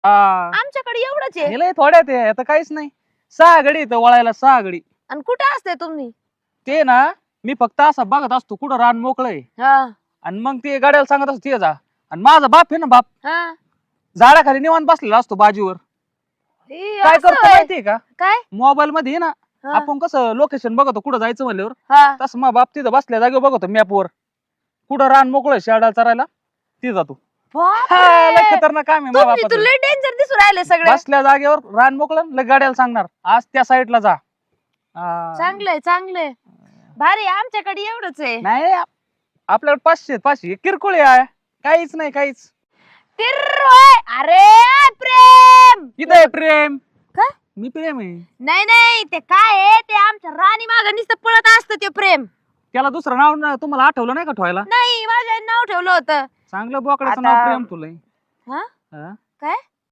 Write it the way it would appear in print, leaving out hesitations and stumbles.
हा आमच्याकडे एवढंच आहे. गेलंय थोड्यात आहे आता काहीच नाही. 6 घडी इथं वळायला 6 घडी. आणि कुठे असते तुम्ही? ते ना मी फक्त असं बघत असतो कुठं रान मोकळय हा आणि मग ते गाड्याला सांगत असतो ते जा. आणि माझा बाप आहे ना बाप हा झाडाखाली निवांत बसलेला असतो बाजूवर. काय असं करतो होय. माहितीये का काय? मोबाईल मध्ये ना हा, आपण कसं लोकेशन बघतो कुठं जायचं म्हणल्यावर हा. तसं मग बाप तिथं बसल्या जागेवर बघतो मॅपवर कुठं रान मोकळं शेडाला चरायला ते जातो. हा, लय बापरे. खतरनाक काम आहे तुम्ही बापाचं. लय डेंजर दिसू राहिले सगळे. बसल्या जागेवर रान मोकळं लय गाड्याला सांगणार आज त्या साईडला जा. हा. चांगलंय चांगलंय. भारी आमच्याकडे एवढंच आहे. नाही आपल्याकडे 500 किरकोळ आहे काहीच नाही काहीच. तिरवाय. अरे प्रेम. इथं आहे प्रेम. काय? मी प्रेम आहे. नाही नाही ते काय आहे ते आमच्या राणी मागं नुसतं पळत असतं ते प्रेम. त्याला दुसरं नाव तुम्हाला आठवलं नाही का ठेवायला? नाही माझ्या नाव ठेवलं होतं. चांगलं बोकडाचं आता- नाव प्रेम तुला. हा हा? काय?